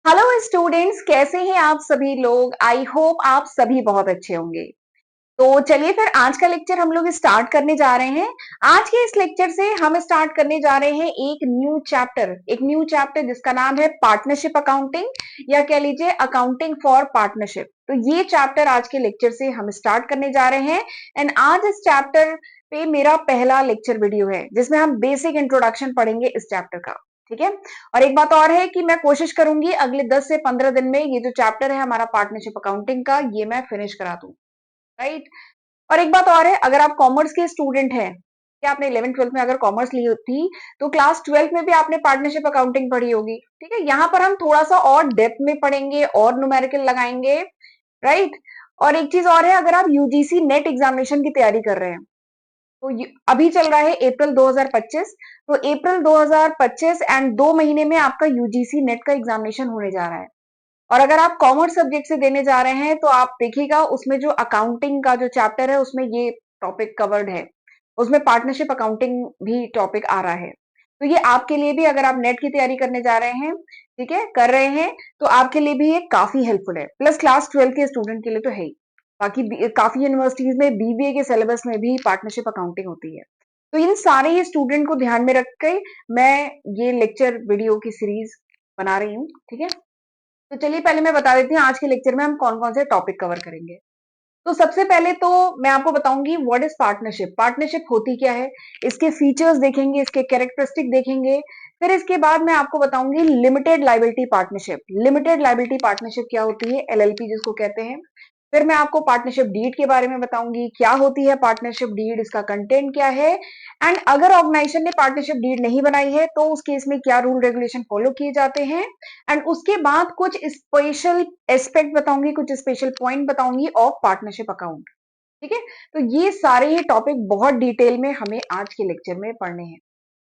Hello students, कैसे हैं आप सभी लोग। आई होप आप सभी बहुत अच्छे होंगे। तो चलिए फिर आज का लेक्चर हम लोग स्टार्ट करने जा रहे हैं। आज के इस लेक्चर से हम स्टार्ट करने जा रहे हैं एक न्यू चैप्टर जिसका नाम है पार्टनरशिप अकाउंटिंग या कह लीजिए अकाउंटिंग फॉर पार्टनरशिप। तो ये चैप्टर आज के लेक्चर से हम स्टार्ट करने जा रहे हैं। एंड आज इस चैप्टर पे मेरा पहला लेक्चर वीडियो है जिसमें हम बेसिक इंट्रोडक्शन पढ़ेंगे इस चैप्टर का। ठीक है। और एक बात और है कि मैं कोशिश करूंगी अगले 10 से 15 दिन में ये जो चैप्टर है हमारा पार्टनरशिप अकाउंटिंग का ये मैं फिनिश करा दूं। राइट। और एक बात और है, अगर आप कॉमर्स के स्टूडेंट हैं या आपने 11th 12th में अगर कॉमर्स ली थी तो क्लास 12th में भी आपने पार्टनरशिप अकाउंटिंग पढ़ी होगी। ठीक है, यहाँ पर हम थोड़ा सा और डेप्थ में पढ़ेंगे और न्यूमेरिकल लगाएंगे। राइट। और एक चीज और है, अगर आप यूजीसी नेट एग्जामिनेशन की तैयारी कर रहे हैं तो अभी चल रहा है अप्रैल 2025। तो अप्रैल 2025 एंड 2 महीने में आपका यूजीसी नेट का एग्जामिनेशन होने जा रहा है। और अगर आप कॉमर्स सब्जेक्ट से देने जा रहे हैं तो आप देखिएगा उसमें जो अकाउंटिंग का जो चैप्टर है उसमें ये टॉपिक कवर्ड है। उसमें पार्टनरशिप अकाउंटिंग भी टॉपिक आ रहा है। तो ये आपके लिए भी, अगर आप नेट की तैयारी करने जा रहे हैं, ठीक है, कर रहे हैं, तो आपके लिए भी ये काफी हेल्पफुल है। प्लस क्लास 12 के स्टूडेंट के लिए तो है ही। बाकी काफी यूनिवर्सिटीज में बीबीए के सिलेबस में भी पार्टनरशिप अकाउंटिंग होती है। तो इन सारे ही स्टूडेंट को ध्यान में रख के मैं ये लेक्चर वीडियो की सीरीज बना रही हूँ। ठीक है। तो चलिए पहले मैं बता देती हूँ आज के लेक्चर में हम कौन कौन से टॉपिक कवर करेंगे। तो सबसे पहले तो मैं आपको बताऊंगी व्हाट इज पार्टनरशिप। पार्टनरशिप होती क्या है, इसके फीचर्स देखेंगे, इसके कैरेक्टरिस्टिक देखेंगे। फिर इसके बाद मैं आपको बताऊंगी limited liability partnership. Limited liability partnership क्या होती है, एलएलपी जिसको कहते हैं। फिर मैं आपको पार्टनरशिप डीड के बारे में बताऊंगी, क्या होती है पार्टनरशिप डीड, इसका कंटेंट क्या है। एंड अगर ऑर्गेनाइजेशन ने पार्टनरशिप डीड नहीं बनाई है तो उस केस में क्या रूल रेगुलेशन फॉलो किए जाते हैं। एंड उसके बाद कुछ स्पेशल एस्पेक्ट बताऊंगी, कुछ स्पेशल पॉइंट बताऊंगी ऑफ पार्टनरशिप अकाउंट। ठीक है। तो ये सारे ही टॉपिक बहुत डिटेल में हमें आज के लेक्चर में पढ़ने हैं।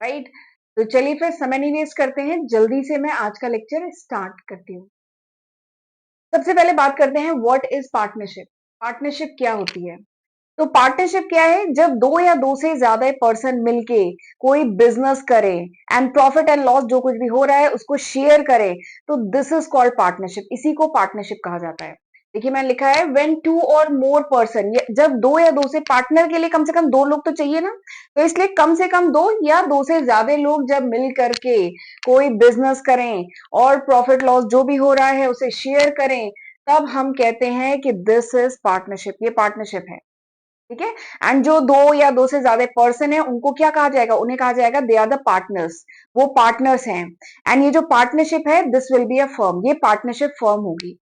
राइट। तो चलिए फिर समय नहीं वेस्ट करते हैं, जल्दी से मैं आज का लेक्चर स्टार्ट करती हूँ। सबसे पहले बात करते हैं व्हाट इज पार्टनरशिप। पार्टनरशिप क्या होती है। तो पार्टनरशिप क्या है, जब दो या दो से ज्यादा पर्सन मिलके कोई बिजनेस करे एंड प्रॉफिट एंड लॉस जो कुछ भी हो रहा है उसको शेयर करे, तो दिस इज कॉल्ड पार्टनरशिप। इसी को पार्टनरशिप कहा जाता है। देखिए मैंने लिखा है व्हेन टू और मोर पर्सन, जब दो या दो से, पार्टनर के लिए कम से कम दो लोग तो चाहिए ना, तो इसलिए कम से कम दो या दो से ज्यादा लोग जब मिल करके कोई बिजनेस करें और प्रॉफिट लॉस जो भी हो रहा है उसे शेयर करें, तब हम कहते हैं कि दिस इज पार्टनरशिप, ये पार्टनरशिप है। ठीक है। एंड जो दो या दो से ज्यादा पर्सन है उनको क्या कहा जाएगा, उन्हें कहा जाएगा दे आर द पार्टनर्स, वो पार्टनर्स हैं। एंड ये जो पार्टनरशिप है this will be a firm, ये पार्टनरशिप फर्म होगी।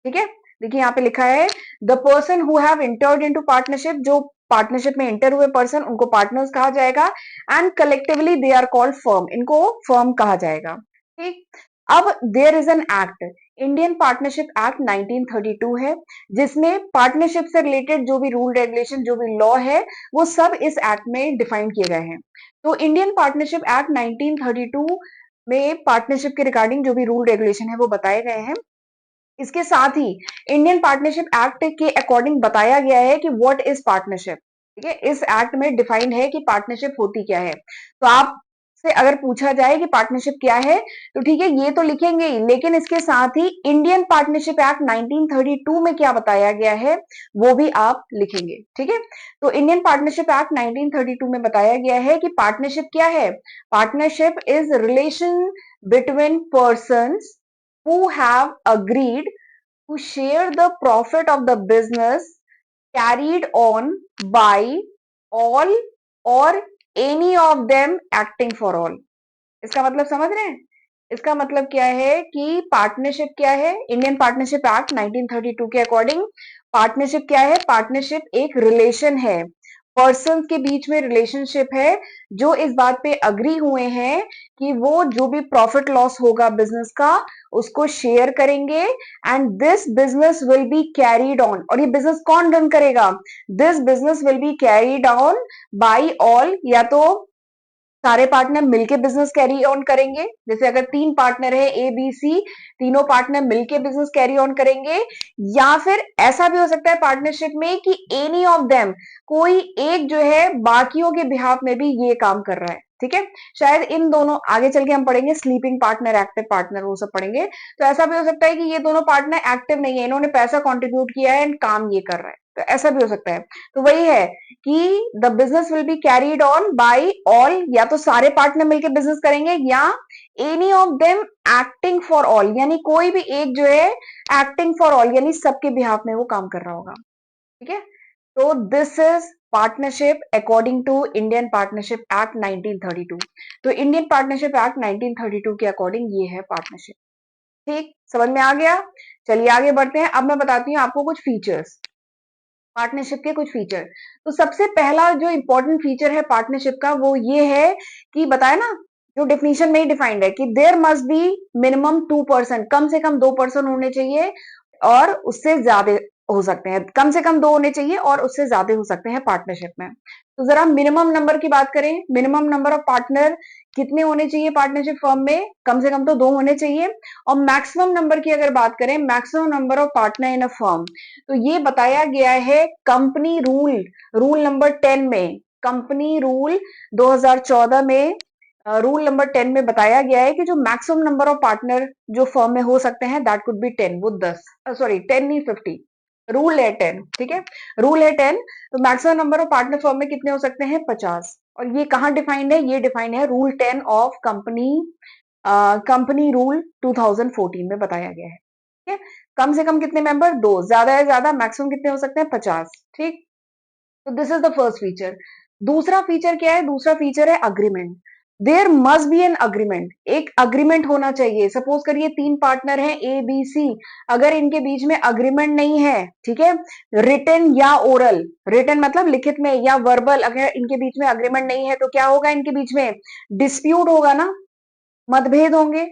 ठीक है। देखिए यहाँ पे लिखा है the person who have entered into partnership, जो पार्टनरशिप में इंटर हुए पर्सन उनको पार्टनर्स कहा जाएगा। And collectively they are called firm, इनको फर्म कहा जाएगा। ठीक। अब there is an act, Indian partnership act 1932 है, जिसमें पार्टनरशिप से रिलेटेड जो भी रूल रेगुलेशन जो भी लॉ है वो सब इस एक्ट में डिफाइन किए गए हैं। तो इंडियन पार्टनरशिप एक्ट 1932 में पार्टनरशिप के रिगार्डिंग जो भी रूल रेगुलेशन है वो बताए गए हैं। इसके साथ ही इंडियन पार्टनरशिप एक्ट के अकॉर्डिंग बताया गया है कि व्हाट इज पार्टनरशिप। ठीक है, इस एक्ट में डिफाइंड है कि पार्टनरशिप होती क्या है। तो आप से अगर पूछा जाए कि पार्टनरशिप क्या है, तो ठीक है ये तो लिखेंगे ही, लेकिन इसके साथ ही इंडियन पार्टनरशिप एक्ट 1932 में क्या बताया गया है वो भी आप लिखेंगे। ठीक है। तो इंडियन पार्टनरशिप एक्ट 1932 में बताया गया है कि पार्टनरशिप क्या है। Partnership is relation between persons who have agreed to share the profit of the business carried on by all or any of them acting for all। इसका मतलब समझ रहे हैं। इसका मतलब क्या है कि पार्टनरशिप क्या है, इंडियन पार्टनरशिप एक्ट 1932 के अकॉर्डिंग पार्टनरशिप क्या है। पार्टनरशिप एक रिलेशन है, पर्सन के बीच में रिलेशनशिप है, जो इस बात पे अग्री हुए हैं कि वो जो भी प्रॉफिट लॉस होगा बिजनेस का उसको शेयर करेंगे। And this business will be carried on, और ये बिजनेस कौन रन करेगा, this business will be carried on by all, या तो सारे पार्टनर मिलके बिजनेस कैरी ऑन करेंगे, जैसे अगर 3 पार्टनर है ए बी सी, तीनों पार्टनर मिलके बिजनेस कैरी ऑन करेंगे। या फिर ऐसा भी हो सकता है पार्टनरशिप में कि एनी ऑफ देम, कोई एक जो है बाकियों के बिहाफ में भी ये काम कर रहा है। ठीक है। शायद इन दोनों आगे चल के हम पढ़ेंगे स्लीपिंग पार्टनर, एक्टिव पार्टनर, वो सब पढ़ेंगे। तो ऐसा भी हो सकता है कि ये दोनों पार्टनर एक्टिव नहीं है, इन्होंने पैसा कंट्रीब्यूट किया है एंड काम ये कर रहा है, तो ऐसा भी हो सकता है। तो वही है कि the business will be carried on by all, या तो सारे पार्टनर मिलकर बिजनेस करेंगे या any of them acting for all, यानी कोई भी एक जो है एक्टिंग फॉर ऑल यानी सबके बिहाफ में वो काम कर रहा होगा। ठीक है। तो this is partnership according to Indian partnership act 1932। तो इंडियन पार्टनरशिप एक्ट 1932 के अकॉर्डिंग ये है पार्टनरशिप। ठीक, समझ में आ गया। चलिए आगे बढ़ते हैं। अब मैं बताती हूँ आपको कुछ फीचर्स, पार्टनरशिप के कुछ फीचर। तो सबसे पहला जो इंपॉर्टेंट फीचर है पार्टनरशिप का वो ये है कि बताया ना, जो डेफिनेशन में ही डिफाइंड है कि देयर मस्ट बी मिनिमम 2%, कम से कम 2% होने चाहिए और उससे ज्यादा हो सकते हैं, कम से कम 2 होने चाहिए और उससे ज्यादा हो सकते हैं पार्टनरशिप में। तो जरा मिनिमम नंबर की बात करें, मिनिमम नंबर ऑफ पार्टनर कितने होने चाहिए पार्टनरशिप फर्म में, कम से कम तो 2 होने चाहिए। और मैक्सिमम नंबर की अगर बात करें, maximum number of partner in a firm, तो ये बताया गया है कंपनी रूल, रूल नंबर 10 में, कंपनी रूल 2014 में रूल नंबर 10 में बताया गया है कि जो मैक्सिमम नंबर ऑफ पार्टनर जो फर्म में हो सकते हैं दैट कुड बी 10, वो 10, सॉरी 10 नहीं 50, रूल है 10। ठीक है, रूल है 10। तो maximum number of partner firm में कितने हो सकते हैं, 50। और ये कहां डिफाइंड है, ये डिफाइंड है rule 10 of company, company rule 2014 में बताया गया है। ठीक है, कम से कम कितने मेंबर, 2, ज्यादा है ज्यादा, मैक्सिमम कितने हो सकते हैं, 50। ठीक, तो this is the first feature. दूसरा फीचर क्या है, दूसरा फीचर है agreement. There must be an agreement, एक अग्रीमेंट होना चाहिए। सपोज करिए 3 पार्टनर हैं ए बी सी, अगर इनके बीच में अग्रीमेंट नहीं है, ठीक है, रिटन या ओरल, रिटन मतलब लिखित में या वर्बल, अगर इनके बीच में अग्रीमेंट नहीं है तो क्या होगा, इनके बीच में डिस्प्यूट होगा ना, मतभेद होंगे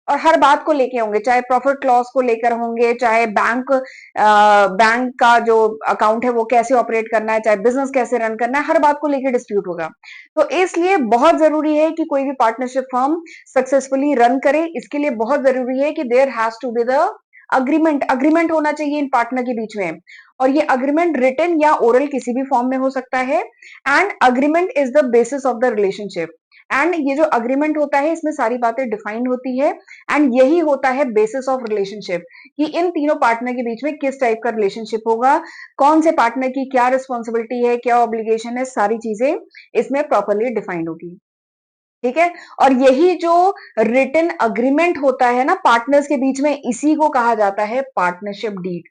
और हर बात को लेके होंगे, चाहे प्रॉफिट क्लॉज को लेकर होंगे, चाहे बैंक का जो अकाउंट है वो कैसे ऑपरेट करना है, चाहे बिजनेस कैसे रन करना है, हर बात को लेकर डिस्प्यूट होगा। तो इसलिए बहुत जरूरी है कि कोई भी पार्टनरशिप फर्म सक्सेसफुली रन करे, इसके लिए बहुत जरूरी है कि there has to be the agreement, agreement होना चाहिए इन पार्टनर के बीच में। और ये अग्रीमेंट रिटन या ओरल किसी भी फॉर्म में हो सकता है। And agreement is the basis of the relationship, and ये जो अग्रीमेंट होता है इसमें सारी बातें डिफाइंड होती है, एंड यही होता है बेसिस ऑफ रिलेशनशिप कि इन तीनों पार्टनर के बीच में किस टाइप का रिलेशनशिप होगा, कौन से पार्टनर की क्या रिस्पॉन्सिबिलिटी है, क्या ऑब्लिगेशन है, सारी चीजें इसमें प्रॉपरली डिफाइंड होगी। ठीक है, और यही जो रिटन अग्रीमेंट होता है ना पार्टनर्स के बीच में, इसी को कहा जाता है पार्टनरशिप डीड।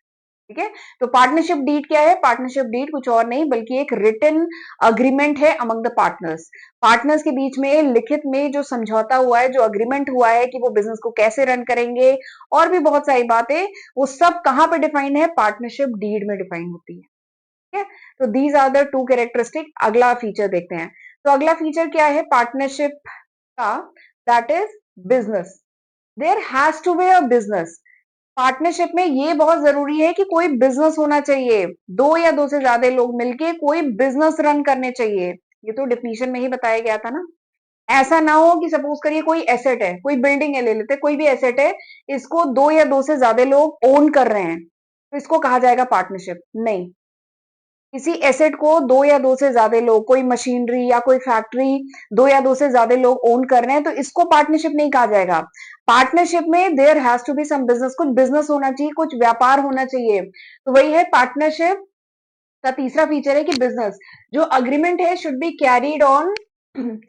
ठीक है, तो पार्टनरशिप डीड क्या है, पार्टनरशिप डीड कुछ और नहीं बल्कि एक रिटन अग्रीमेंट है अमंग द पार्टनर्स, पार्टनर्स के बीच में लिखित में जो समझौता हुआ है, जो अग्रीमेंट हुआ है कि वो बिजनेस को कैसे रन करेंगे और भी बहुत सारी बातें, वो सब कहां पर डिफाइंड है, पार्टनरशिप डीड में डिफाइन होती है। ठीक है, तो दीज आर द 2 कैरेक्टरिस्टिक। अगला फीचर देखते हैं। तो अगला फीचर क्या है पार्टनरशिप का, that is business. There has to be a business, partnership में ये बहुत जरूरी है कि कोई बिजनेस होना चाहिए, 2 या 2 से ज्यादा लोग मिलके कोई बिजनेस रन करने चाहिए। ये तो डिफिनीशन में ही बताया गया था ना। ऐसा ना हो कि सपोज करिए कोई एसेट है, कोई बिल्डिंग है, ले लेते कोई भी एसेट है, इसको 2 या 2 से ज्यादा लोग ओन कर रहे हैं, तो इसको कहा जाएगा पार्टनरशिप नहीं। किसी एसेट को 2 या 2 से ज्यादा लोग, कोई मशीनरी या कोई फैक्ट्री 2 या 2 से ज्यादा लोग ओन कर रहे हैं, तो इसको पार्टनरशिप नहीं कहा जाएगा। पार्टनरशिप में there has to be some business, कुछ बिजनेस होना चाहिए, कुछ व्यापार होना चाहिए। तो वही है पार्टनरशिप का तीसरा फीचर है कि बिजनेस, जो अग्रीमेंट है should be carried on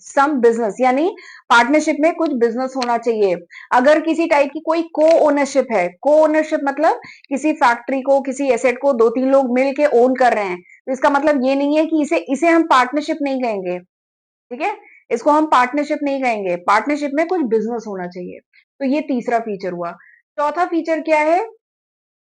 some business, यानी पार्टनरशिप में कुछ बिजनेस होना चाहिए। अगर किसी टाइप की कोई को ओनरशिप है, को ओनरशिप मतलब किसी फैक्ट्री को, किसी एसेट को 2-3 लोग मिल के ओन कर रहे हैं, तो इसका मतलब ये नहीं है कि इसे इसे हम पार्टनरशिप नहीं कहेंगे। ठीक है, इसको हम पार्टनरशिप नहीं कहेंगे, पार्टनरशिप में कुछ बिजनेस होना चाहिए। तो ये तीसरा फीचर हुआ। चौथा फीचर क्या है,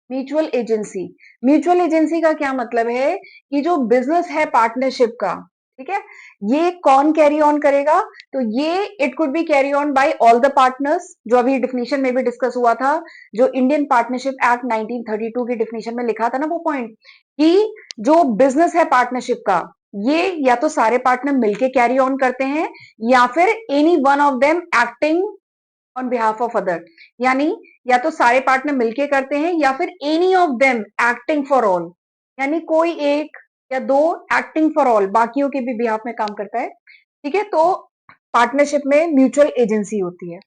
म्यूचुअल एजेंसी। म्यूचुअल एजेंसी का क्या मतलब है कि जो बिजनेस है पार्टनरशिप का, ठीक है, ये कौन कैरी ऑन करेगा, तो ये it could be carry on by all the partners, जो अभी डिफिनीशन में भी डिस्कस हुआ था, जो इंडियन पार्टनरशिप एक्ट 1932 की डिफिनीशन में लिखा था ना वो पॉइंट, कि जो बिजनेस है पार्टनरशिप का, ये या तो सारे पार्टनर मिलके कैरी ऑन करते हैं या फिर any one of them acting on behalf of other, यानी या तो सारे पार्टनर मिलके करते हैं या फिर any of them acting for all, यानी कोई एक या दो एक्टिंग फॉर ऑल बाकियों के भी बिहाफ में काम करता है। ठीक है, तो पार्टनरशिप में म्यूचुअल एजेंसी होती है,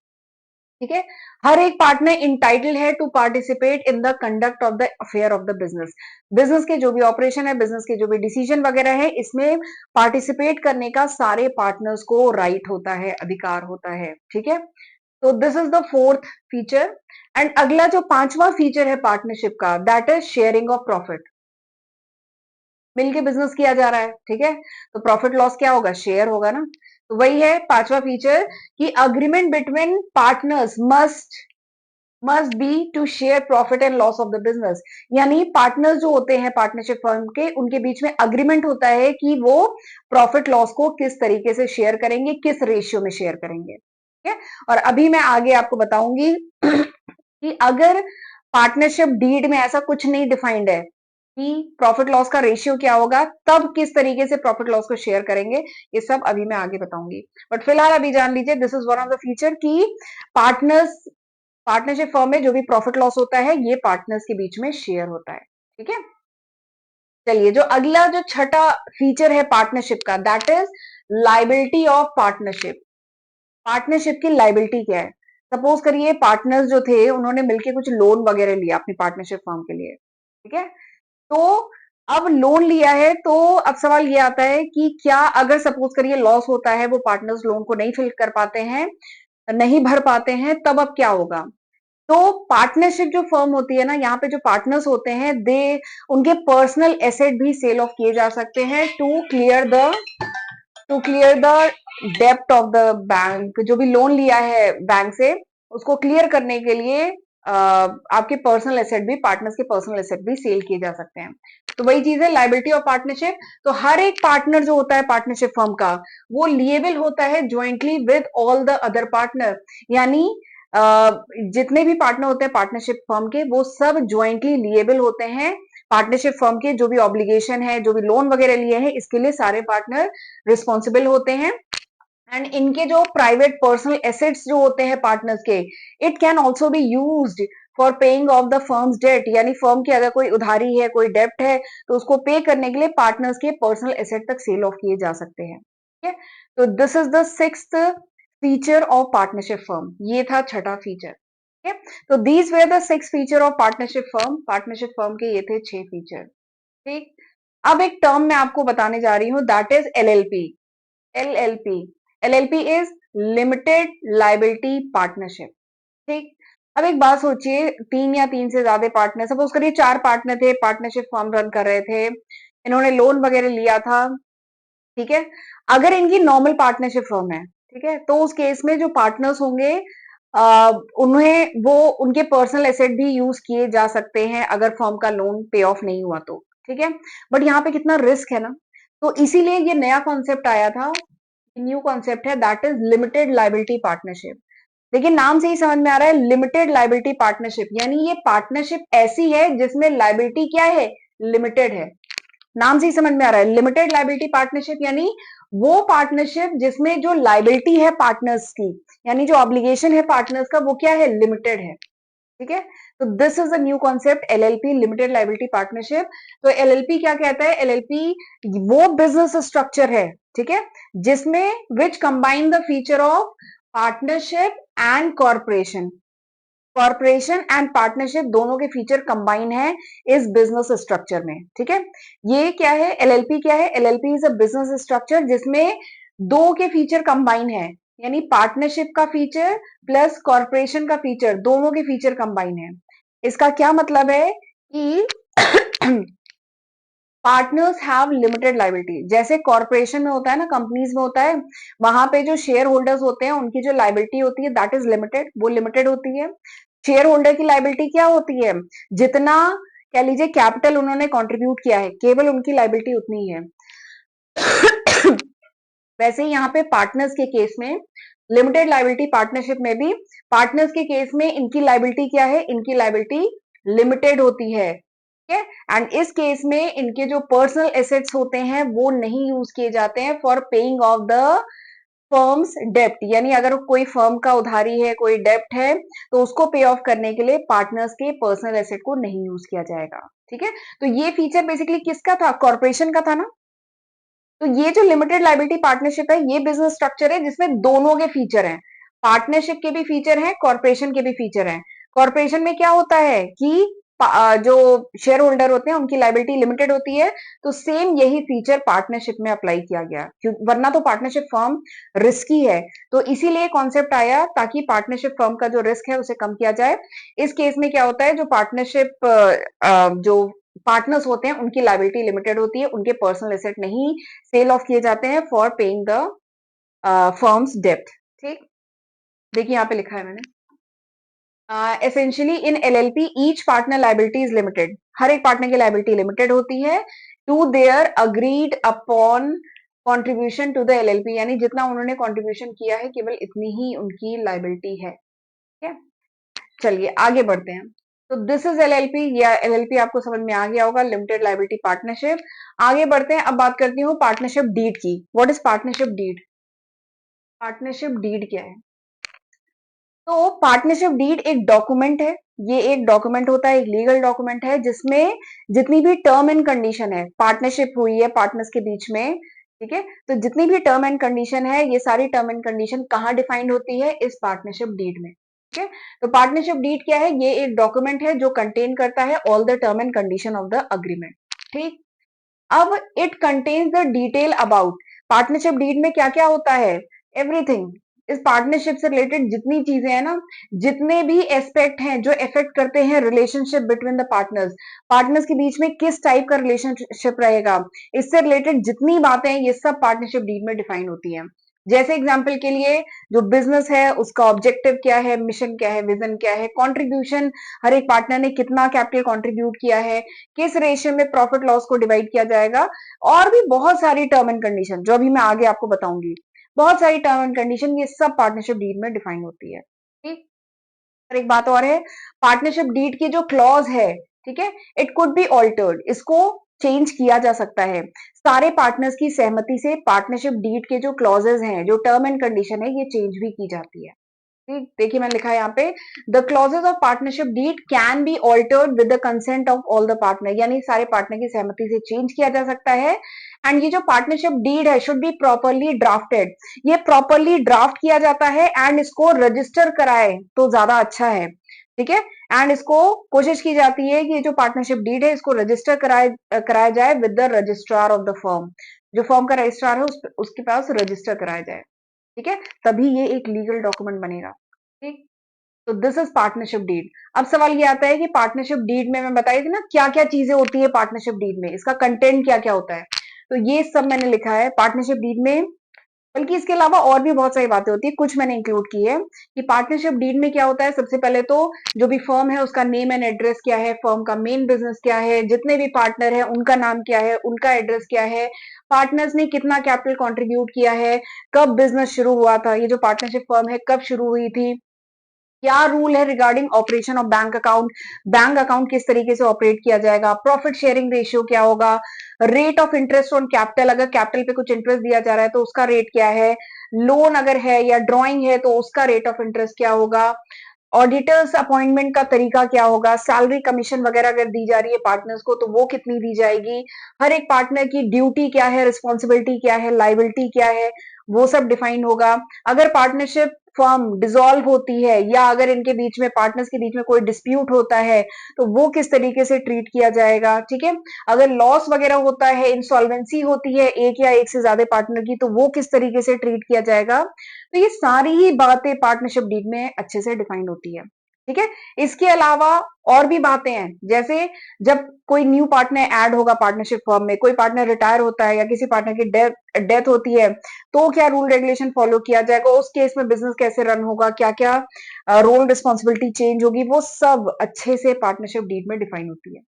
ठीक है। हर एक पार्टनर इंटाइटल है to participate in the conduct of the affair of the business. Business के जो भी ऑपरेशन है, बिजनेस के जो भी डिसीजन वगैरह है, इसमें पार्टिसिपेट करने का सारे पार्टनर्स को राइट होता है, अधिकार होता है, ठीक है। तो this is the fourth feature. And अगला जो पांचवा फीचर है पार्टनरशिप का, that is sharing of profit. मिलके बिजनेस किया जा रहा है, ठीक है, तो प्रॉफिट लॉस क्या होगा, शेयर होगा ना। तो वही है पांचवा फीचर कि agreement between partners must be to share profit and loss of the business. यानी पार्टनर्स जो होते हैं पार्टनरशिप फर्म के, उनके बीच में अग्रीमेंट होता है कि वो प्रॉफिट लॉस को किस तरीके से शेयर करेंगे, किस रेशियो में शेयर करेंगे, ठीक है। और अभी मैं आगे आपको बताऊंगी कि अगर पार्टनरशिप डीड में ऐसा कुछ नहीं डिफाइंड है कि प्रॉफिट लॉस का रेशियो क्या होगा, तब किस तरीके से प्रॉफिट लॉस को शेयर करेंगे, ये सब अभी मैं आगे बताऊंगी। बट फिलहाल अभी जान लीजिए, this is one of the feature की पार्टनरशिप फर्म में जो भी प्रॉफिट लॉस होता है, ये पार्टनर्स के बीच में शेयर होता है, ठीक है। चलिए, जो अगला जो छठा फीचर है पार्टनरशिप का, that is liability of partnership. Partnership की लाइबिलिटी क्या है? सपोज करिए पार्टनर्स जो थे, उन्होंने मिलके कुछ लोन वगैरह लिया अपनी पार्टनरशिप फर्म के लिए, ठीक है। तो अब लोन लिया है, तो अब सवाल ये आता है कि क्या अगर सपोज करिए लॉस होता है, वो पार्टनर्स लोन को नहीं फिल कर पाते हैं, नहीं भर पाते हैं, तब अब क्या होगा? तो पार्टनरशिप जो फर्म होती है ना, यहाँ पे जो पार्टनर्स होते हैं, दे उनके पर्सनल एसेट भी सेल ऑफ किए जा सकते हैं टू क्लियर द डेप्ट ऑफ द बैंक। जो भी लोन लिया है बैंक से, उसको क्लियर करने के लिए आपके पर्सनल एसेट भी, पार्टनर्स के पर्सनल एसेट भी सेल किए जा सकते हैं। तो वही चीज है लायबिलिटी ऑफ पार्टनरशिप। तो हर एक पार्टनर जो होता है पार्टनरशिप फर्म का, वो लिएबल होता है jointly with all the other partner. यानी जितने भी पार्टनर होते हैं पार्टनरशिप फर्म के, वो सब ज्वाइंटली लिएबल होते हैं पार्टनरशिप फर्म के। जो भी ऑब्लिगेशन है, जो भी लोन वगैरह लिए हैं, इसके लिए सारे पार्टनर रिस्पॉन्सिबल होते हैं। एंड इनके जो प्राइवेट पर्सनल एसेट्स जो होते हैं पार्टनर्स के, it can also be used for paying of the firm's debt. यानी फर्म की अगर कोई उधारी है, कोई डेप्ट है, तो उसको पे करने के लिए पार्टनर्स के पर्सनल एसेट तक सेल ऑफ किए जा सकते हैं, ठीक है। तो this is the sixth feature of partnership firm. ये था छठा फीचर, ठीक है। तो these were the six feature of partnership firm. Partnership firm के ये थे 6 फीचर, ठीक। अब एक टर्म मैं आपको बताने जा रही हूं, that is LLP. LLP LLP is limited liability partnership, ठीक। अब एक बात सोचिए, 3 या 3 से ज्यादा पार्टनर, सपोज करिए 4 पार्टनर थे, पार्टनरशिप फर्म रन कर रहे थे, इन्होंने लोन वगैरह लिया था, ठीक है। अगर इनकी नॉर्मल पार्टनरशिप फर्म है, ठीक है, तो उस केस में जो पार्टनर्स होंगे, उन्हें वो उनके पर्सनल एसेट भी यूज किए जा सकते हैं अगर फर्म का लोन पे ऑफ नहीं हुआ तो, ठीक है। बट यहाँ पे कितना रिस्क है ना, तो इसीलिए ये नया कॉन्सेप्ट आया था, न्यू कॉन्सेप्ट है, that is limited liability partnership. लेकिन नाम से ही समझ में आ रहा है, लिमिटेड लाइबिलिटी पार्टनरशिप, यानी ये पार्टनरशिप ऐसी है जिसमें लाइबिलिटी क्या है, लिमिटेड है। नाम से ही समझ में आ रहा है, लिमिटेड लाइबिलिटी पार्टनरशिप, यानी वो पार्टनरशिप जिसमें जो लाइबिलिटी है पार्टनर्स की, यानी जो ऑब्लिगेशन है पार्टनर्स का, वो क्या है, लिमिटेड है, ठीक है। तो this is a new concept, LLP, limited liability partnership. तो एलएलपी क्या कहता है? एलएलपी वो बिजनेस स्ट्रक्चर है, ठीक है, जिसमें which combine the feature of partnership and corporation. Corporation and partnership दोनों के फीचर कंबाइन है इस बिजनेस स्ट्रक्चर में, ठीक है। ये क्या है, एलएलपी क्या है? LLP is a business structure जिसमें दो के फीचर कंबाइन है, यानी पार्टनरशिप का फीचर प्लस कॉर्पोरेशन का फीचर, दोनों के फीचर कंबाइन है। इसका क्या मतलब है कि पार्टनर्स हैव लिमिटेड लाइबिलिटी। जैसे कॉर्पोरेशन में होता है ना, कंपनीज में होता है, वहां पे जो शेयर होल्डर्स होते हैं, उनकी जो लाइबिलिटी होती है, दैट इज लिमिटेड, वो लिमिटेड होती है। शेयर होल्डर की लाइबिलिटी क्या होती है? जितना कह लीजिए कैपिटल उन्होंने कंट्रीब्यूट किया है, केवल उनकी लाइबिलिटी उतनी ही है। वैसे ही यहाँ पे पार्टनर्स के केस में, लिमिटेड लाइबिलिटी पार्टनरशिप में भी, पार्टनर्स के केस में इनकी लाइबिलिटी क्या है? इनकी लाइबिलिटी लिमिटेड होती है, ठीक है। एंड इस केस में इनके जो पर्सनल एसेट्स होते हैं, वो नहीं यूज किए जाते हैं for paying of the firms डेप्ट। यानी अगर कोई फर्म का उधारी है, कोई डेप्ट है, तो उसको पे ऑफ करने के लिए पार्टनर्स के पर्सनल एसेट को नहीं यूज किया जाएगा, ठीक है। तो ये फीचर बेसिकली किसका था? कॉर्पोरेशन का था ना। तो ये जो लिमिटेड लायबिलिटी पार्टनरशिप है, ये बिजनेस स्ट्रक्चर है जिसमें दोनों के फीचर हैं, पार्टनरशिप के भी फीचर हैं, कॉर्पोरेशन के भी फीचर हैं। कॉर्पोरेशन में क्या होता है कि जो शेयर होल्डर होते हैं उनकी लायबिलिटी लिमिटेड होती है, तो सेम यही फीचर पार्टनरशिप में अप्लाई किया गया, वरना तो पार्टनरशिप फर्म रिस्की है, तो इसीलिए कॉन्सेप्ट आया ताकि पार्टनरशिप फर्म का जो रिस्क है उसे कम किया जाए। इस केस में क्या होता है, जो पार्टनरशिप जो पार्टनर्स होते हैं उनकी लायबिलिटी लिमिटेड होती है, उनके पर्सनल एसेट नहीं सेल ऑफ किए जाते हैं फॉर पेइंग द फर्म्स डेप्थ। ठीक, देखिए यहाँ पे लिखा है मैंने, essentially in LLP each partner liability is limited, हर एक पार्टनर की लायबिलिटी लिमिटेड होती है to their agreed upon contribution to the LLP, यानी जितना उन्होंने कंट्रीब्यूशन किया है केवल इतनी ही उनकी लायबिलिटी है। ठीक है, चलिए आगे बढ़ते हैं। तो दिस इज एलएलपी, या एलएलपी आपको समझ में आ गया होगा, लिमिटेड लायबिलिटी पार्टनरशिप। आगे बढ़ते हैं, अब बात करती हूँ पार्टनरशिप डीड की। What is partnership deed? Partnership deed क्या है? तो पार्टनरशिप डीड एक डॉक्यूमेंट है, ये एक डॉक्यूमेंट होता है, एक लीगल डॉक्यूमेंट है जिसमें जितनी भी टर्म एंड कंडीशन है, पार्टनरशिप हुई है पार्टनर्स के बीच में, ठीक है, तो जितनी भी टर्म एंड कंडीशन है, ये सारी टर्म एंड कंडीशन कहाँ डिफाइंड होती है? इस पार्टनरशिप डीड में। ठीक है, तो पार्टनरशिप डीड क्या है? ये एक डॉक्यूमेंट है जो कंटेन करता है all the term and condition of the agreement. ठीक, अब it contains the detail about, partnership deed में क्या क्या होता है? एवरीथिंग, इस पार्टनरशिप से रिलेटेड जितनी चीजें हैं ना, जितने भी एस्पेक्ट हैं जो इफेक्ट करते हैं relationship between the partners, partners के बीच में किस टाइप का रिलेशनशिप रहेगा, इससे रिलेटेड जितनी बातें हैं ये सब पार्टनरशिप डीड में डिफाइन होती हैं। जैसे एग्जाम्पल के लिए, जो बिजनेस है उसका ऑब्जेक्टिव क्या है, मिशन क्या है, विजन क्या है, कंट्रीब्यूशन, हर एक पार्टनर ने कितना कैपिटल कंट्रीब्यूट किया है, किस रेशियो में प्रॉफिट लॉस को डिवाइड किया जाएगा, और भी बहुत सारी टर्म एंड कंडीशन जो अभी मैं आगे आपको बताऊंगी। बहुत सारी टर्म एंड कंडीशन ये सब पार्टनरशिप डीड में डिफाइन होती है। ठीक, और एक बात और है, पार्टनरशिप डीड की जो क्लॉज है, ठीक है, इट कुड बी ऑल्टर्ड, इसको चेंज किया जा सकता है। सारे पार्टनर्स की सहमति से पार्टनरशिप डीड के जो क्लॉजेज हैं, जो टर्म एंड कंडीशन है, ये चेंज भी की जाती है। ठीक, देखिए मैंने लिखा है यहाँ पे, the clauses of partnership deed can be altered with the consent of all the partner, यानी सारे पार्टनर की सहमति से चेंज किया जा सकता है। एंड ये जो पार्टनरशिप डीड है शुड बी प्रॉपरली ड्राफ्टेड, ये प्रॉपरली ड्राफ्ट किया जाता है एंड इसको रजिस्टर कराए तो ज्यादा अच्छा है। ठीक है, एंड इसको कोशिश की जाती है कि ये जो पार्टनरशिप डीड है इसको रजिस्टर कराया जाए with the registrar of the firm, जो फर्म का रजिस्ट्रार है उसके पास रजिस्टर कराया जाए। ठीक है, तभी ये एक लीगल डॉक्यूमेंट बनेगा। ठीक, तो दिस इज पार्टनरशिप डीड। अब सवाल ये आता है कि पार्टनरशिप डीड में मैं बताई थी ना क्या क्या चीजें होती है पार्टनरशिप डीड में, इसका कंटेंट क्या क्या होता है, तो ये सब मैंने लिखा है पार्टनरशिप डीड में। बल्कि इसके अलावा और भी बहुत सारी बातें होती है, कुछ मैंने इंक्लूड की है कि पार्टनरशिप डीड में क्या होता है। सबसे पहले तो जो भी फर्म है उसका नेम एंड एड्रेस क्या है, फर्म का मेन बिजनेस क्या है, जितने भी पार्टनर है उनका नाम क्या है, उनका एड्रेस क्या है, पार्टनर्स ने कितना कैपिटल कंट्रीब्यूट किया है, कब बिजनेस शुरू हुआ था, ये जो पार्टनरशिप फर्म है कब शुरू हुई थी, क्या रूल है regarding operation of bank account किस तरीके से ऑपरेट किया जाएगा, प्रॉफिट शेयरिंग रेशियो क्या होगा, rate of interest on capital, अगर कैपिटल पे कुछ इंटरेस्ट दिया जा रहा है तो उसका रेट क्या है, लोन अगर है या ड्रॉइंग है तो उसका रेट ऑफ इंटरेस्ट क्या होगा, ऑडिटर्स अपॉइंटमेंट का तरीका क्या होगा, सैलरी कमीशन वगैरह अगर दी जा रही है पार्टनर्स को तो वो कितनी दी जाएगी, हर एक पार्टनर की ड्यूटी क्या है, रिस्पॉन्सिबिलिटी क्या है, लाइबिलिटी क्या है, वो सब डिफाइन होगा। अगर पार्टनरशिप फर्म डिसॉल्व होती है या अगर इनके बीच में पार्टनर्स के बीच में कोई डिस्प्यूट होता है तो वो किस तरीके से ट्रीट किया जाएगा। ठीक है, अगर लॉस वगैरह होता है, इंसॉल्वेंसी होती है एक या एक से ज्यादा पार्टनर की, तो वो किस तरीके से ट्रीट किया जाएगा। तो ये सारी ही बातें पार्टनरशिप डीड में अच्छे से डिफाइन होती है। ठीक है, इसके अलावा और भी बातें हैं, जैसे जब कोई न्यू पार्टनर ऐड होगा पार्टनरशिप फर्म में, कोई पार्टनर रिटायर होता है या किसी पार्टनर की डेथ होती है तो क्या रूल रेगुलेशन फॉलो किया जाएगा, उस केस में बिजनेस कैसे रन होगा, क्या क्या रोल रिस्पॉन्सिबिलिटी चेंज होगी, वो सब अच्छे से पार्टनरशिप डीड में डिफाइन होती है।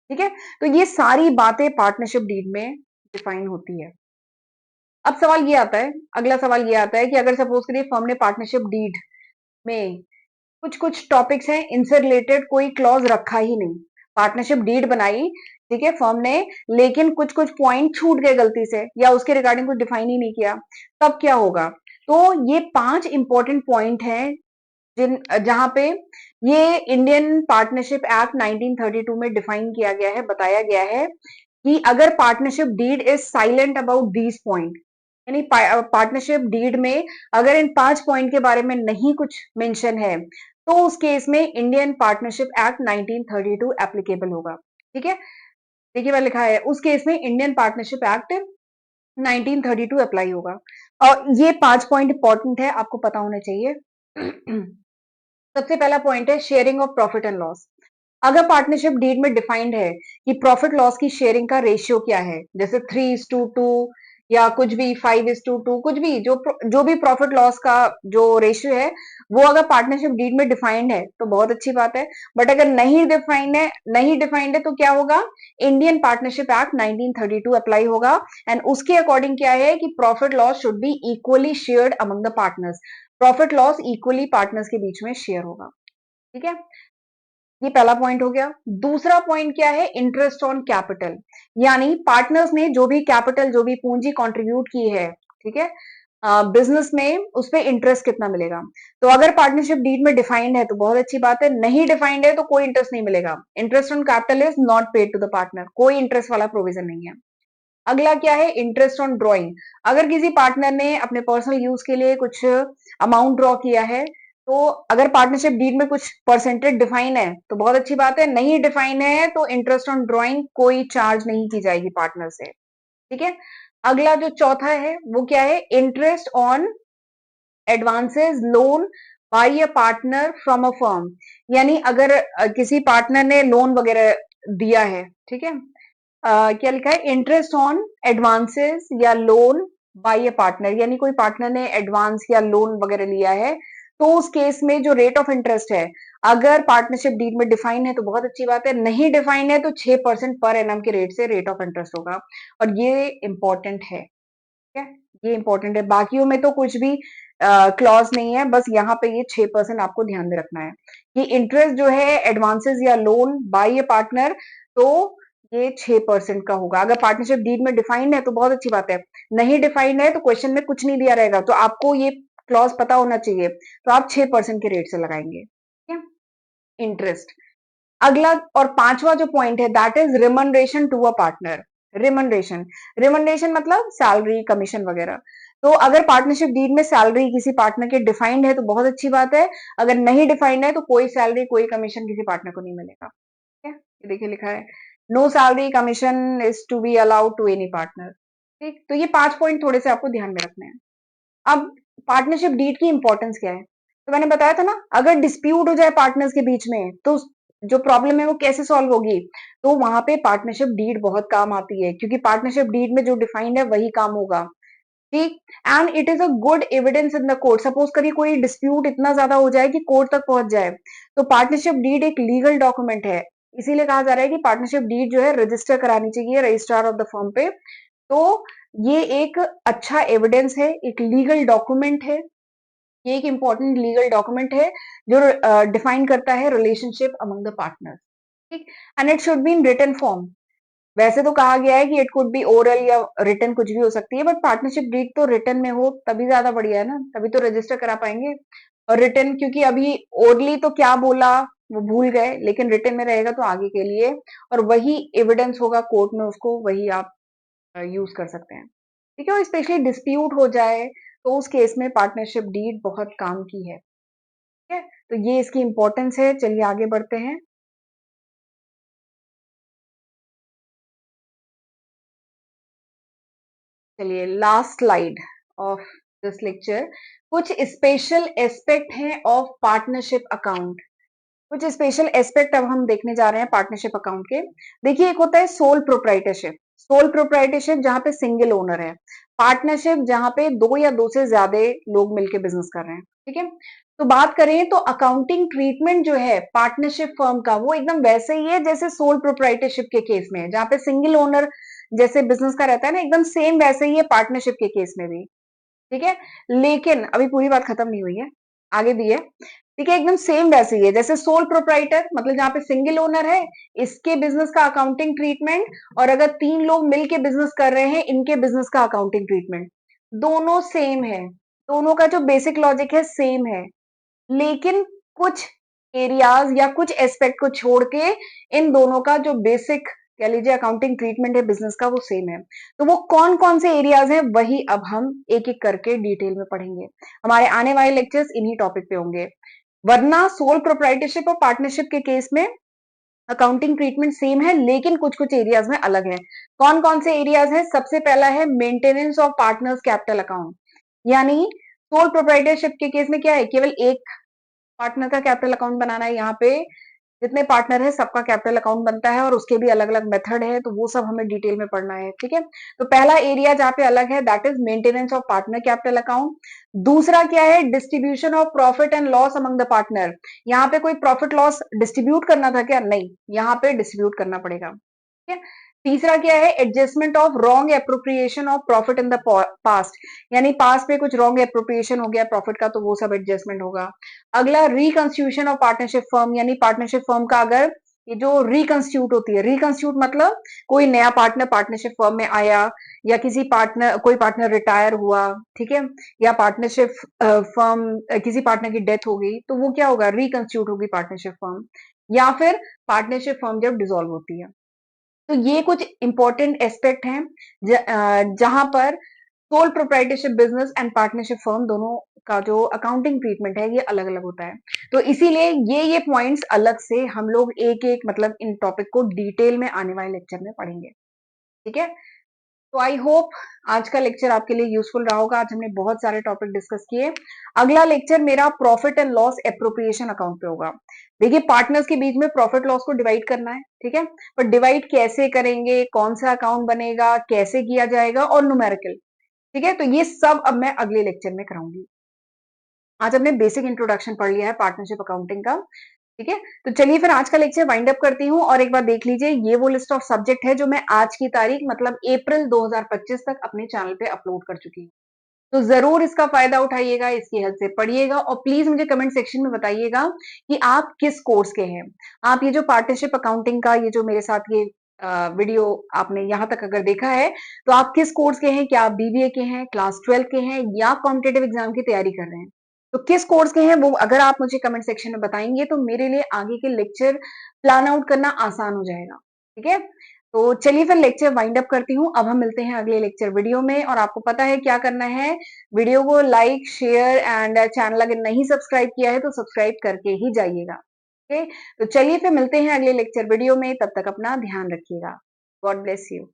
ठीक है, तो ये सारी बातें पार्टनरशिप डीड में डिफाइन होती है। अब सवाल ये आता है, अगला सवाल ये आता है कि अगर सपोज करिए फर्म ने पार्टनरशिप डीड में कुछ कुछ टॉपिक्स हैं, इनसे रिलेटेड कोई क्लॉज रखा ही नहीं, पार्टनरशिप डीड बनाई, ठीक है फर्म ने, लेकिन कुछ कुछ पॉइंट छूट गए गलती से या उसके रिगार्डिंग कुछ डिफाइन ही नहीं किया, तब क्या होगा। तो ये 5 इंपॉर्टेंट पॉइंट हैं जिन जहां पे ये इंडियन पार्टनरशिप एक्ट 1932 में डिफाइन किया गया है, बताया गया है कि अगर partnership deed is silent about these point, यानी पार्टनरशिप डीड में अगर इन 5 पॉइंट के बारे में नहीं कुछ मेंशन है, तो उस केस में इंडियन पार्टनरशिप एक्ट 1932 एप्लीकेबल होगा। ठीक है, देखिए मैं लिखा है, उस केस में इंडियन पार्टनरशिप एक्ट 1932 अप्लाई होगा। और ये 5 पॉइंट इंपॉर्टेंट है, आपको पता होना चाहिए। सबसे पहला पॉइंट है sharing of profit and loss. अगर पार्टनरशिप डीड में डिफाइंड है कि प्रॉफिट लॉस की शेयरिंग का रेशियो क्या है, जैसे 3:2 या कुछ भी 5:2, कुछ भी जो भी प्रॉफिट लॉस का जो रेशियो है, वो अगर पार्टनरशिप डीड में डिफाइंड है तो बहुत अच्छी बात है। बट अगर नहीं डिफाइंड है तो क्या होगा, इंडियन पार्टनरशिप एक्ट 1932 अप्लाई होगा। एंड उसके अकॉर्डिंग क्या है कि profit loss should be equally shared among the partners. Profit loss equally partners के बीच में शेयर होगा। ठीक है, ये पहला पॉइंट हो गया। दूसरा पॉइंट क्या है, इंटरेस्ट ऑन कैपिटल, यानी पार्टनर्स ने जो भी कैपिटल, जो भी पूंजी कंट्रीब्यूट की है, ठीक है, बिजनेस में, उस पे इंटरेस्ट कितना मिलेगा। तो अगर पार्टनरशिप डीड में डिफाइंड है तो बहुत अच्छी बात है, नहीं डिफाइंड है तो कोई इंटरेस्ट नहीं मिलेगा। Interest on capital is not paid to the partner, कोई इंटरेस्ट वाला प्रोविजन नहीं है। अगला क्या है, इंटरेस्ट ऑन ड्रॉइंग। अगर किसी पार्टनर ने अपने पर्सनल यूज के लिए कुछ अमाउंट ड्रॉ किया है, तो अगर पार्टनरशिप डीड में कुछ परसेंटेज डिफाइन है तो बहुत अच्छी बात है, नहीं डिफाइन है तो इंटरेस्ट ऑन ड्रॉइंग कोई चार्ज नहीं की जाएगी पार्टनर से। ठीक है, अगला जो चौथा है वो क्या है, interest on advances loan by a partner from a firm. यानी अगर किसी पार्टनर ने लोन वगैरह दिया है, ठीक है, क्या लिखा है, इंटरेस्ट ऑन एडवांसेस या लोन बाय अ पार्टनर, यानी कोई पार्टनर ने एडवांस या लोन वगैरह लिया है, तो उस केस में जो रेट ऑफ इंटरेस्ट है, अगर पार्टनरशिप डीड में डिफाइन है तो बहुत अच्छी बात है, नहीं डिफाइन है तो 6% पर एनम के रेट से रेट ऑफ इंटरेस्ट होगा। और ये इंपॉर्टेंट है, ठीक है, ये इंपॉर्टेंट है। बाकियों में तो कुछ भी क्लॉज नहीं है, बस यहाँ पे ये 6% आपको ध्यान में रखना है कि इंटरेस्ट जो है एडवांसेस या लोन बाय ए पार्टनर, तो ये 6% का होगा। अगर पार्टनरशिप डीड में डिफाइंड है तो बहुत अच्छी बात है, नहीं डिफाइंड है तो क्वेश्चन में कुछ नहीं दिया रहेगा, तो आपको ये क्लॉज पता होना चाहिए, तो आप 6% के रेट से लगाएंगे। ठीक है, इंटरेस्ट। अगला और पांचवा जो पॉइंट है, that is remuneration to a partner. Remuneration, remuneration मतलब सैलरी, कमीशन वगैरह। तो अगर पार्टनरशिप डीड में सैलरी किसी पार्टनर के डिफाइंड है तो बहुत अच्छी बात है, अगर नहीं डिफाइंड है तो कोई सैलरी, कोई कमीशन किसी पार्टनर को नहीं मिलेगा। ठीक है, ये देखिए लिखा है, no salary commission is to be allowed to any partner. ठीक, तो ये 5 पॉइंट थोड़े से आपको ध्यान में रखने हैं। अब पार्टनरशिप डीड की इंपॉर्टेंस क्या है, तो मैंने बताया था ना, अगर डिस्प्यूट हो जाए पार्टनर्स के बीच में तो जो प्रॉब्लम है वो कैसे सॉल्व होगी, तो वहां पे पार्टनरशिप डीड बहुत काम आती है, क्योंकि पार्टनरशिप डीड में जो डिफाइंड है वही काम होगा। ठीक, and it is a good evidence in the court. Suppose करिए कोई डिस्प्यूट इतना ज्यादा हो जाए कि कोर्ट तक पहुंच जाए, तो पार्टनरशिप डीड एक लीगल डॉक्यूमेंट है। इसीलिए कहा जा रहा है कि पार्टनरशिप डीड जो है रजिस्टर करानी चाहिए रजिस्ट्रार ऑफ द फर्म पे। तो ये एक अच्छा एविडेंस है, एक लीगल डॉक्यूमेंट है, ये एक इंपॉर्टेंट लीगल डॉक्यूमेंट है जो डिफाइन करता है रिलेशनशिप अमंग द पार्टनर्स। ठीक, and it should be in written form. वैसे तो कहा गया है कि इट कुड बी ओरल या रिटन, कुछ भी हो सकती है, बट पार्टनरशिप डीड तो रिटन में हो तभी ज्यादा बढ़िया है ना, तभी तो रजिस्टर करा पाएंगे। और रिटन, क्योंकि अभी ओरली तो क्या बोला वो भूल गए, लेकिन रिटन में रहेगा तो आगे के लिए, और वही एविडेंस होगा कोर्ट में, उसको वही आप यूज कर सकते हैं। ठीक है, और स्पेशली डिस्प्यूट हो जाए तो उस केस में पार्टनरशिप डीड बहुत काम की है। ठीक है, तो ये इसकी इंपॉर्टेंस है। चलिए आगे बढ़ते हैं। चलिए last slide of this lecture, कुछ स्पेशल एस्पेक्ट हैं ऑफ पार्टनरशिप अकाउंट। कुछ स्पेशल एस्पेक्ट अब हम देखने जा रहे हैं पार्टनरशिप अकाउंट के। देखिए, एक होता है सोल प्रोप्राइटरशिप। सोल प्रोप्राइटरशिप जहां पे सिंगल ओनर है, पार्टनरशिप जहां पे दो या दो से ज्यादा लोग मिलकर बिजनेस कर रहे हैं। ठीक है, तो बात करें तो अकाउंटिंग ट्रीटमेंट जो है पार्टनरशिप फर्म का, वो एकदम वैसे ही है जैसे सोल प्रोप्राइटरशिप के केस में, जहां पे सिंगल ओनर जैसे बिजनेस का रहता है ना, एकदम सेम वैसे ही है पार्टनरशिप के केस में भी। ठीक है, लेकिन अभी पूरी बात खत्म नहीं हुई है, आगे भी है। ठीक है, एकदम सेम वैसे ही है जैसे सोल प्रोप्राइटर, मतलब जहां पे सिंगल ओनर है, इसके बिजनेस का अकाउंटिंग ट्रीटमेंट, और अगर 3 लोग मिलके बिजनेस कर रहे हैं, इनके बिजनेस का अकाउंटिंग ट्रीटमेंट, दोनों सेम है। दोनों का जो बेसिक लॉजिक है सेम है, लेकिन कुछ एरियाज या कुछ एस्पेक्ट को छोड़ के इन दोनों का जो बेसिक कह लीजिए अकाउंटिंग ट्रीटमेंट है बिजनेस का वो सेम है। तो वो कौन कौन से एरियाज हैं वही अब हम एक एक करके डिटेल में पढ़ेंगे। हमारे आने वाले लेक्चर्स इन्हीं टॉपिक पे होंगे। वरना सोल प्रोप्राइटरशिप और पार्टनरशिप के केस में अकाउंटिंग ट्रीटमेंट सेम है लेकिन कुछ कुछ एरियाज में अलग है। कौन कौन से एरियाज है? सबसे पहला है maintenance of partners capital account. यानी सोल प्रोप्राइटरशिप के केस में क्या है, केवल एक पार्टनर का कैपिटल अकाउंट बनाना है। यहाँ पे जितने पार्टनर है सबका कैपिटल अकाउंट बनता है और उसके भी अलग अलग मेथड है, तो वो सब हमें डिटेल में पढ़ना है। ठीक है, तो पहला एरिया जहाँ पे अलग है that is maintenance of partner capital account. दूसरा क्या है? Distribution of profit and loss among the partner. यहाँ पे कोई प्रॉफिट लॉस डिस्ट्रीब्यूट करना था क्या? नहीं, यहाँ पे डिस्ट्रीब्यूट करना पड़ेगा। ठीक है, तीसरा क्या है? Adjustment of wrong appropriation of profit in the past. यानी पास्ट में कुछ रॉन्ग एप्रोप्रिएशन हो गया प्रॉफिट का, तो वो सब एडजस्टमेंट होगा। अगला रिकंस्टिट्यूशन ऑफ पार्टनरशिप फर्म। यानी पार्टनरशिप फर्म का अगर ये जो रिकंस्टिट्यूट होती है, रिकंस्टिट्यूट मतलब कोई नया पार्टनर पार्टनरशिप फर्म में आया, या किसी पार्टनर कोई पार्टनर रिटायर हुआ, ठीक है, या पार्टनरशिप फर्म किसी पार्टनर की डेथ हो गई, तो वो क्या होगा? रिकंस्टिट्यूट होगी पार्टनरशिप फर्म। या फिर पार्टनरशिप फर्म जब डिसॉल्व होती है। तो ये कुछ इंपॉर्टेंट एस्पेक्ट हैं जहां पर sole proprietorship business and partnership firm दोनों का जो अकाउंटिंग ट्रीटमेंट है ये अलग अलग होता है। तो इसीलिए ये पॉइंट्स अलग से हम लोग एक एक मतलब इन टॉपिक को डिटेल में आने वाले लेक्चर में पढ़ेंगे। ठीक है, तो आई होप आज का लेक्चर आपके लिए यूजफुल रहा होगा। आज हमने बहुत सारे टॉपिक डिस्कस किए। अगला लेक्चर मेरा profit and loss appropriation account पे होगा। देखिए पार्टनर्स के बीच में प्रॉफिट लॉस को डिवाइड करना है, ठीक है, पर डिवाइड कैसे करेंगे, कौन सा अकाउंट बनेगा, कैसे किया जाएगा, और न्यूमेरिकल। ठीक है, तो ये सब अब मैं अगले लेक्चर में कराऊंगी। आज हमने बेसिक इंट्रोडक्शन पढ़ लिया है पार्टनरशिप अकाउंटिंग का। ठीक है, तो चलिए फिर आज का लेक्चर वाइंड अप करती हूँ। और एक बार देख लीजिए, ये वो लिस्ट ऑफ सब्जेक्ट है जो मैं आज की तारीख मतलब अप्रैल 2025 तक अपने चैनल पे अपलोड कर चुकी हूँ। तो जरूर इसका फायदा उठाइएगा, इसकी हेल्प से पढ़िएगा, और प्लीज मुझे कमेंट सेक्शन में बताइएगा कि आप किस कोर्स के हैं। आप ये जो पार्टनरशिप अकाउंटिंग का ये जो मेरे साथ ये वीडियो आपने यहाँ तक अगर देखा है, तो आप किस कोर्स के हैं? क्या आप बीबीए के हैं, क्लास 12 के हैं, या कॉम्पिटेटिव एग्जाम की तैयारी कर रहे हैं? तो किस कोर्स के हैं वो अगर आप मुझे कमेंट सेक्शन में बताएंगे तो मेरे लिए आगे के लेक्चर प्लान आउट करना आसान हो जाएगा। ठीक है, तो चलिए फिर लेक्चर वाइंड अप करती हूँ। अब हम मिलते हैं अगले लेक्चर वीडियो में, और आपको पता है क्या करना है। वीडियो को लाइक शेयर एंड चैनल अगर नहीं सब्सक्राइब किया है तो सब्सक्राइब करके ही जाइएगा। ओके, तो चलिए फिर मिलते हैं अगले लेक्चर वीडियो में। तब तक अपना ध्यान रखिएगा। God bless you.